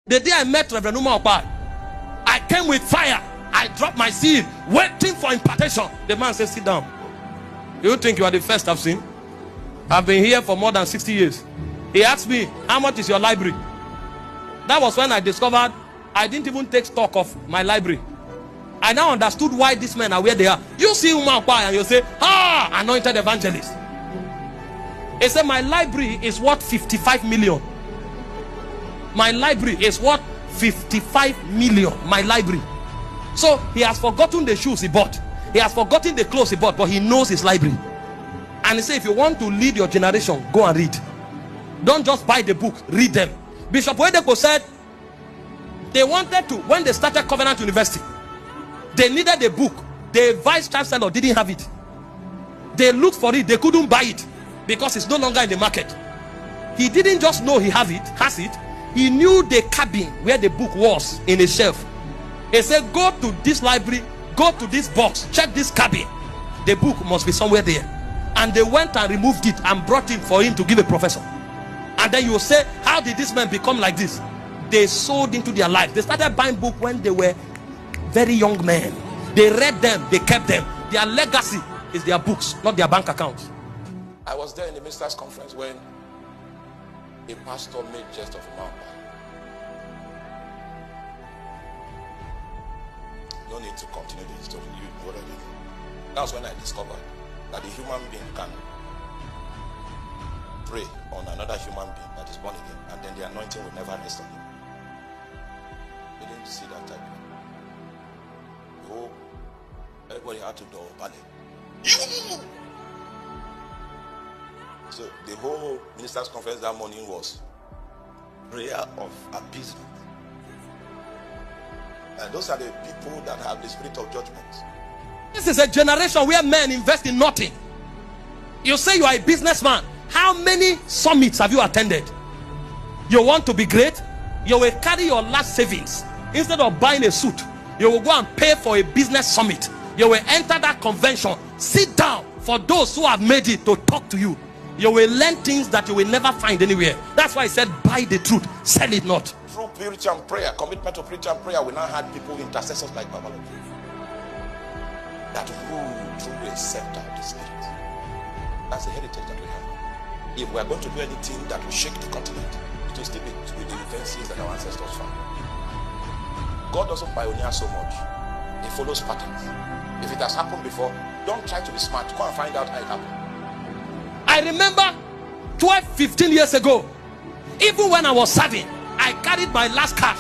The day I met Reverend Uma Okpai, I came with fire. I dropped my seed, waiting for impartation. The man said, sit down. You think you are the first I've seen? I've been here for more than 60 years. He asked me, how much is your library? That was when I discovered I didn't even take stock of my library. I now understood why these men are where they are. You see Uma Okpai and you say, anointed evangelist. He said, my library is worth 55 million. My library is worth 55 million. My library. So he has forgotten the shoes he bought. He has forgotten the clothes he bought, but he knows his library. And he said, if you want to lead your generation, go and read. Don't just buy the book, read them. Bishop Oyedepo said they wanted to, when they started Covenant University, they needed a book. The vice chancellor didn't have it. They looked for it, they couldn't buy it because it's no longer in the market. He didn't just know he has it. He knew the cabin where the book was in a shelf. He said, go to this library, go to this box, check this cabin. The book must be somewhere there. And they went and removed it and brought it for him to give a professor. And then you will say, how did this man become like this? They sold into their life. They started buying books when they were very young men. They read them, they kept them. Their legacy is their books, not their bank accounts. I was there in the ministers' conference when a pastor made jest of Uma Okpai. No need to continue the story. You already know. That's when I discovered that a human being can pray on another human being that is born again, and then the anointing will never rest on him. You didn't see that type. Oh, everybody had to do ballet. So the whole ministers' conference that morning was prayer of appeasement. And those are the people that have the spirit of judgment. This is a generation where men invest in nothing. You say you are a businessman. How many summits have you attended? You want to be great? You will carry your last savings. Instead of buying a suit, you will go and pay for a business summit. You will enter that convention. Sit down for those who have made it to talk to you. You will learn things that you will never find anywhere. That's why I said, buy the truth, sell it not. Through purity and prayer, commitment to purity and prayer, we now had people, intercessors like Babalola, that rule through a scepter of the Spirit. That's the heritage that we have. If we are going to do anything that will shake the continent, it will still be with the utensils that our ancestors found. God doesn't pioneer so much. He follows patterns. If it has happened before, don't try to be smart. Go and find out how it happened. I remember 12, 15 years ago, even when I was serving, I carried my last cash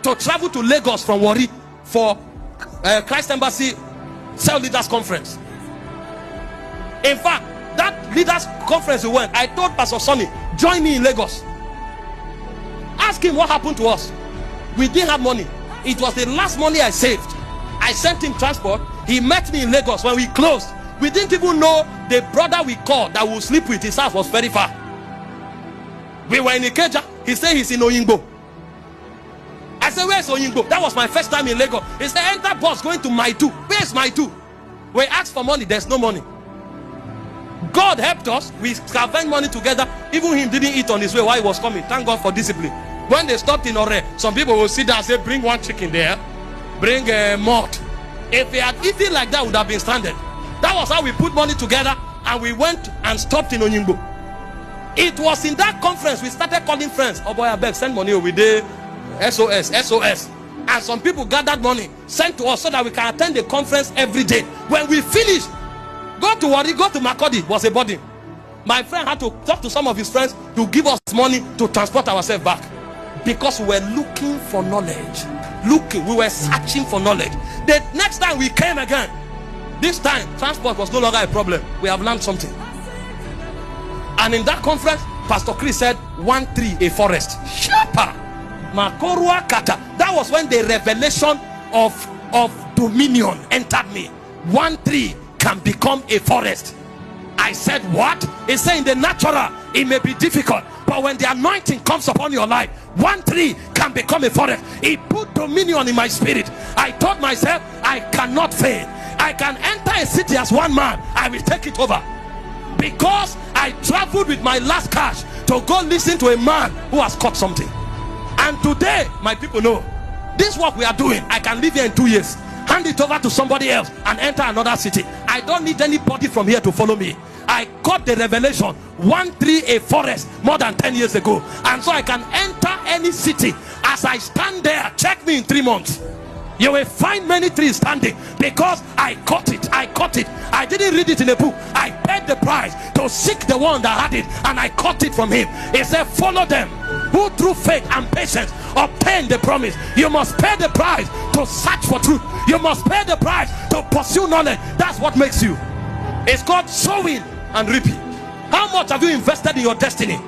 to travel to Lagos from Warri for Christ Embassy Cell Leaders Conference. In fact, that leaders conference we went, I told Pastor Sonny, join me in Lagos. Ask him what happened to us. We didn't have money. It was the last money I saved. I sent him transport. He met me in Lagos. When we closed, we didn't even know the brother we called that would sleep with, his house was very far. We were in Ikeja. He said he's in Oyingbo. I said, where's Oyingbo? That was my first time in Lagos. He said, enter bus going to Maitu. Where's Maitu? We asked for money. There's no money. God helped us. We scavenged money together. Even him didn't eat on his way while he was coming. Thank God for discipline. When they stopped in Ore, some people will sit down and say, bring one chicken there. Bring a malt. If they had eaten like that, would have been stranded. That was how we put money together and we went and stopped in Oyingbo. It was in that conference we started calling friends. Oh boy, I beg, send money over there. SOS. And some people gathered money, sent to us so that we can attend the conference every day. When we finished, go to Warri, go to Makurdi, was a burden. My friend had to talk to some of his friends to give us money to transport ourselves back. Because we were looking for knowledge. We were searching for knowledge. The next time we came again, this time transport was no longer a problem. We have learned something. And in that conference, Pastor Chris said, 1 tree, a forest. Shapa. Makorua Kata. That was when the revelation of dominion entered me. 1 tree can become a forest. I said, what? He said, in the natural, it may be difficult. But when the anointing comes upon your life, 1 tree can become a forest. It put dominion in my spirit. I told myself, I cannot fail. I can enter a city as one man. I will take it over. Because I traveled with my last cash to go listen to a man who has caught something. And today, my people know, this work we are doing, I can live here in 2 years, hand it over to somebody else and enter another city. I don't need anybody from here to follow me. I got the revelation, one tree, a forest, more than 10 years ago. And so I can enter any city. As I stand there, check me in 3 months. You will find many trees standing because I caught it. I caught it. I didn't read it in a book. I paid the price to seek the one that had it, and I caught it from him. He said, follow them who through faith and patience obtain the promise. You must pay the price to search for truth. You must pay the price to pursue knowledge. That's what makes you. It's called sowing and reaping. How much have you invested in your destiny?